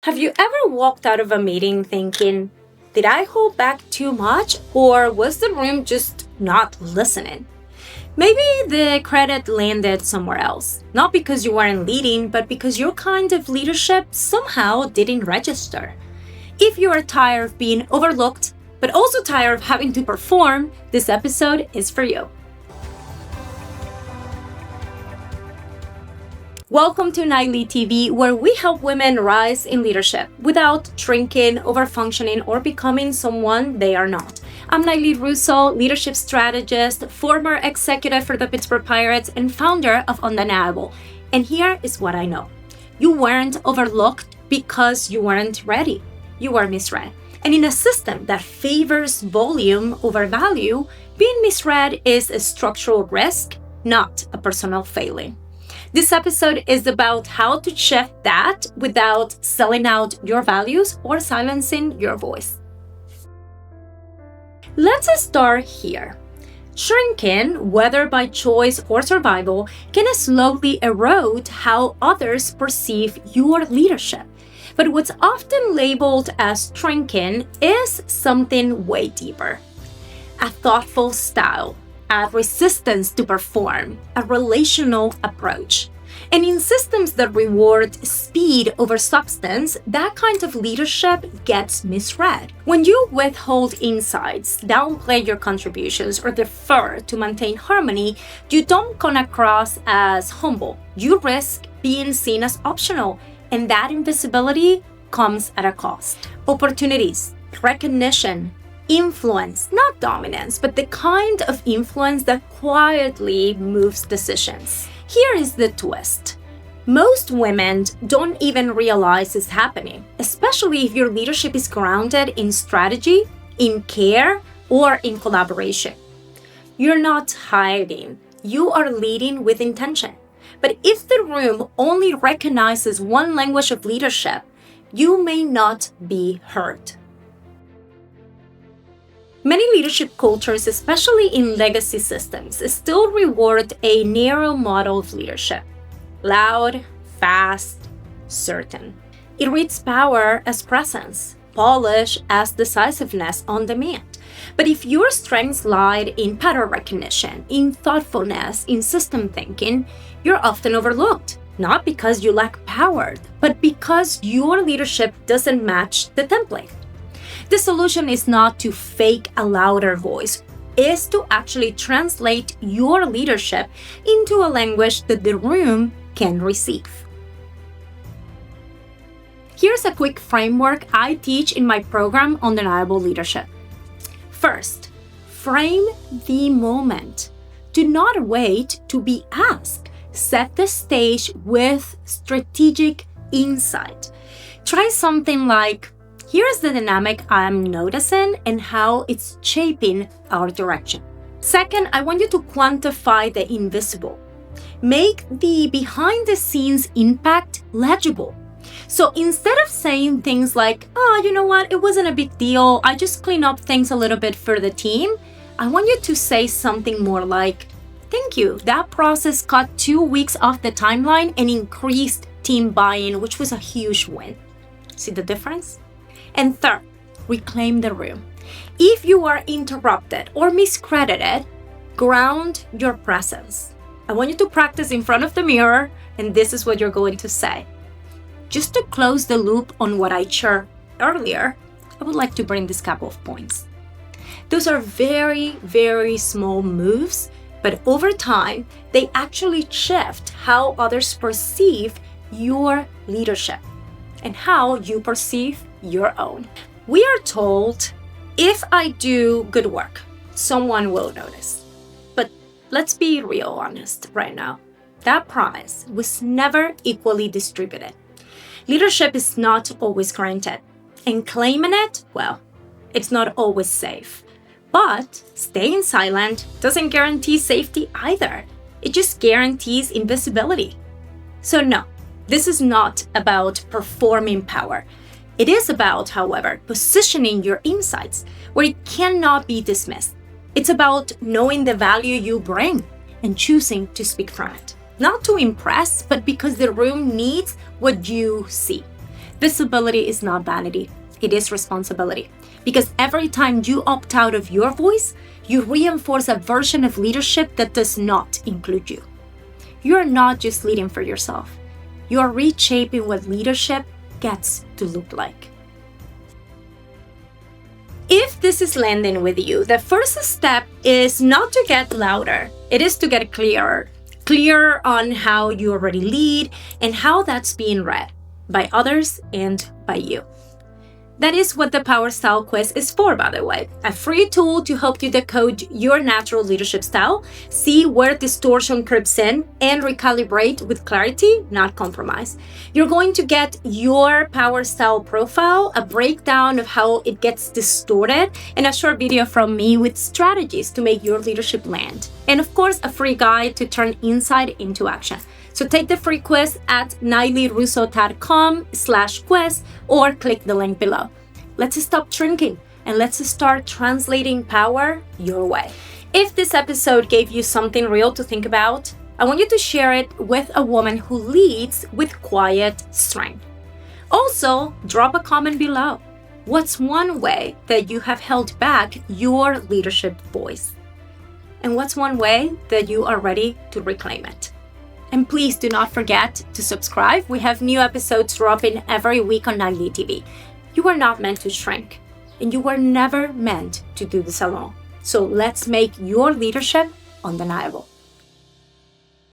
Have you ever walked out of a meeting thinking, did I hold back too much or was the room just not listening? Maybe the credit landed somewhere else, not because you weren't leading, but because your kind of leadership somehow didn't register. If you are tired of being overlooked, but also tired of having to perform, this episode is for you. Welcome to NayliTV, where we help women rise in leadership without shrinking, overfunctioning, or becoming someone they are not. I'm Nayli Russo, leadership strategist, former executive for the Pittsburgh Pirates, and founder of Undeniable. And here is what I know. You weren't overlooked because you weren't ready. You were misread. And in a system that favors volume over value, being misread is a structural risk, not a personal failing. This episode is about how to shift that without selling out your values or silencing your voice. Let's start here. Shrinking, whether by choice or survival, can slowly erode how others perceive your leadership. But what's often labeled as shrinking is something way deeper. A thoughtful style, a resistance to perform, a relational approach. And in systems that reward speed over substance, that kind of leadership gets misread. When you withhold insights, downplay your contributions, or defer to maintain harmony, you don't come across as humble. You risk being seen as optional, and that invisibility comes at a cost. Opportunities, recognition, influence, not dominance, but the kind of influence that quietly moves decisions. Here is the twist. Most women don't even realize it's happening, especially if your leadership is grounded in strategy, in care, or in collaboration. You're not hiding. You are leading with intention. But if the room only recognizes one language of leadership, you may not be heard. Many leadership cultures, especially in legacy systems, still reward a narrow model of leadership. Loud, fast, certain. It reads power as presence, polish as decisiveness on demand. But if your strengths lie in pattern recognition, in thoughtfulness, in system thinking, you're often overlooked. Not because you lack power, but because your leadership doesn't match the template. The solution is not to fake a louder voice, is to actually translate your leadership into a language that the room can receive. Here's a quick framework I teach in my program Undeniable Leadership. First, frame the moment. Do not wait to be asked. Set the stage with strategic insight. Try something like, here's the dynamic I'm noticing and how it's shaping our direction. Second, I want you to quantify the invisible. Make the behind-the-scenes impact legible. So instead of saying things like, oh, you know what, it wasn't a big deal, I just cleaned up things a little bit for the team, I want you to say something more like, thank you, that process cut 2 weeks off the timeline and increased team buy-in, which was a huge win. See the difference? And third, reclaim the room. If you are interrupted or miscredited, ground your presence. I want you to practice in front of the mirror, and this is what you're going to say. Just to close the loop on what I shared earlier, I would like to bring this couple of points. Those are very, very small moves, but over time, they actually shift how others perceive your leadership and how you perceive your own. We are told, if I do good work, someone will notice. But let's be real honest right now. That promise was never equally distributed. Leadership is not always granted. And claiming it, well, it's not always safe. But staying silent doesn't guarantee safety either. It just guarantees invisibility. So no, this is not about performing power. It is about, however, positioning your insights where it cannot be dismissed. It's about knowing the value you bring and choosing to speak from it. Not to impress, but because the room needs what you see. Visibility is not vanity. It is responsibility. Because every time you opt out of your voice, you reinforce a version of leadership that does not include you. You're not just leading for yourself. You're reshaping what leadership gets to look like. If this is landing with you, the first step is not to get louder. It is to get clearer on how you already lead and how that's being read by others and by you. That is what the Power Style Quiz is for, by the way. A free tool to help you decode your natural leadership style, see where distortion creeps in, and recalibrate with clarity, not compromise. You're going to get your Power Style profile, a breakdown of how it gets distorted, and a short video from me with strategies to make your leadership land. And of course, a free guide to turn insight into action. So take the free quiz at NayliRusso.com/quiz or click the link below. Let's stop shrinking and let's start translating power your way. If this episode gave you something real to think about, I want you to share it with a woman who leads with quiet strength. Also, drop a comment below. What's one way that you have held back your leadership voice? And what's one way that you are ready to reclaim it? And please do not forget to subscribe. We have new episodes dropping every week on NayliTV. You are not meant to shrink, and you were never meant to do this alone. So let's make your leadership undeniable.